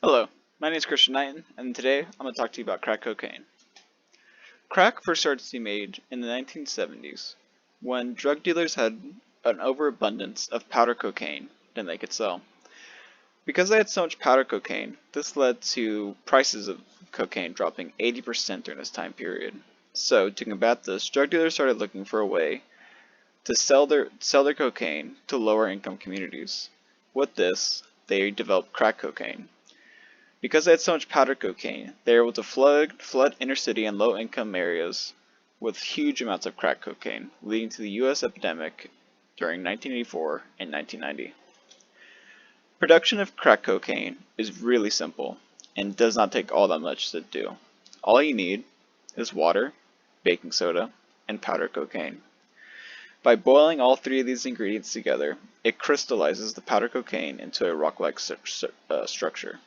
Hello, my name is Christian Knighton, and today I'm going to talk to you about crack cocaine. Crack first started to be made in the 1970s when drug dealers had an overabundance of powder cocaine than they could sell. Because they had so much powder cocaine, this led to prices of cocaine dropping 80% during this time period. So, to combat this, drug dealers started looking for a way to sell their cocaine to lower income communities. With this, they developed crack cocaine. Because they had so much powder cocaine, they were able to flood inner city and low income areas with huge amounts of crack cocaine, leading to the US epidemic during 1984 and 1990. Production of crack cocaine is really simple and does not take all that much to do. All you need is water, baking soda, and powder cocaine. By boiling all three of these ingredients together, it crystallizes the powder cocaine into a rock-like structure.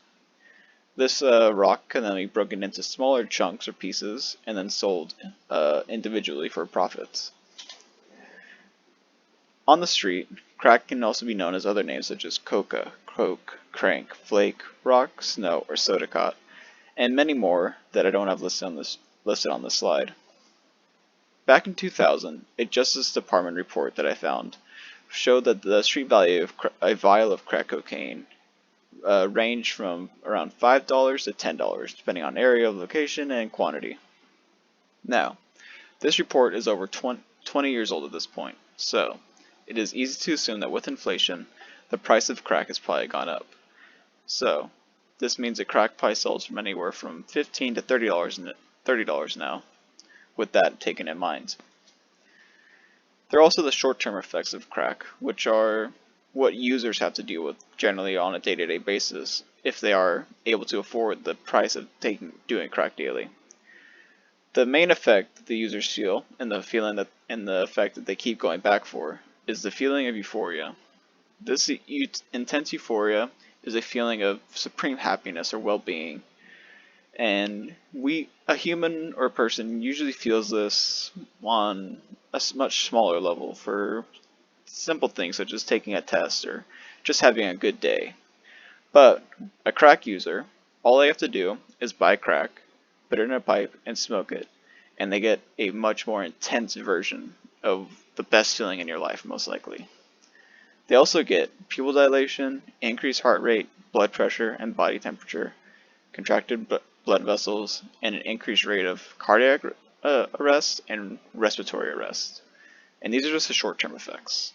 This rock can then be broken into smaller chunks or pieces and then sold individually for profits. On the street, crack can also be known as other names such as coca, coke, crank, flake, rock, snow, or sodacot, and many more that I don't have listed on this slide. Back in 2000, a Justice Department report that I found showed that the street value of a vial of crack cocaine range from around $5 to $10, depending on area, location, and quantity. Now, this report is over 20 years old at this point, so it is easy to assume that with inflation, the price of crack has probably gone up. So, this means that crack probably sells from anywhere from $15 to $30 now, with that taken in mind. There are also the short-term effects of crack, which are what users have to deal with generally on a day-to-day basis if they are able to afford the price of doing crack daily. The main effect that the users feel, and the effect that they keep going back for, is the feeling of euphoria. This intense euphoria is a feeling of supreme happiness or well-being, and a human or a person usually feels this on a much smaller level for simple things such as taking a test or just having a good day. But a crack user, all they have to do is buy crack, put it in a pipe, and smoke it, and they get a much more intense version of the best feeling in your life, most likely. They also get pupil dilation, increased heart rate, blood pressure, and body temperature, contracted blood vessels, and an increased rate of cardiac arrest and respiratory arrest. And these are just the short-term effects.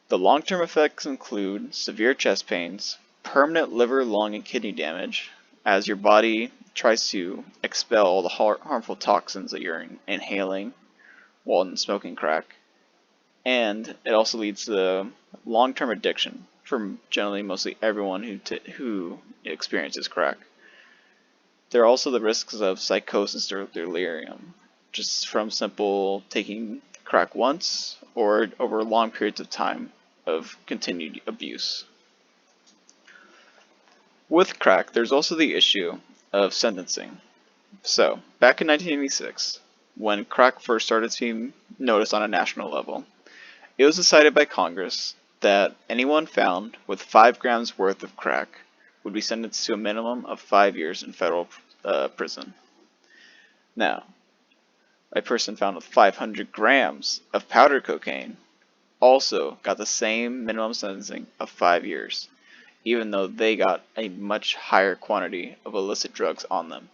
The long-term effects include severe chest pains, permanent liver, lung, and kidney damage, as your body tries to expel all the harmful toxins that you're inhaling while smoking crack, and it also leads to long-term addiction for generally mostly everyone who experiences crack. There are also the risks of psychosis or delirium, just from simple taking crack once or over long periods of time of continued abuse. With crack, there's also the issue of sentencing. So, back in 1986, when crack first started to be noticed on a national level, it was decided by Congress that anyone found with 5 grams worth of crack would be sentenced to a minimum of 5 years in federal prison. Now, a person found with 500 grams of powder cocaine also got the same minimum sentencing of 5 years, even though they got a much higher quantity of illicit drugs on them.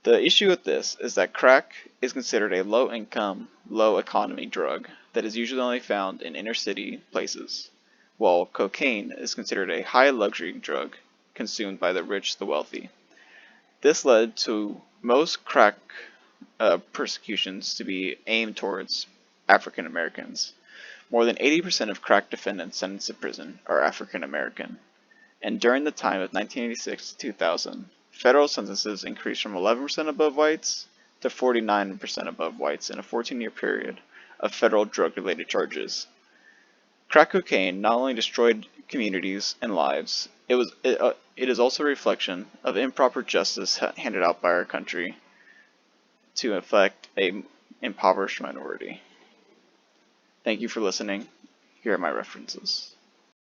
The issue with this is that crack is considered a low-income, low-economy drug that is usually only found in inner-city places, while cocaine is considered a high-luxury drug consumed by the rich, the wealthy. This led to most crack persecutions to be aimed towards African Americans. More than 80% of crack defendants sentenced to prison are African American, and during the time of 1986 to 2000, federal sentences increased from 11% above whites to 49% above whites in a 14-year period of federal drug-related charges. Crack cocaine not only destroyed communities and lives, it is also a reflection of improper justice handed out by our country to affect an impoverished minority. Thank you for listening. Here are my references.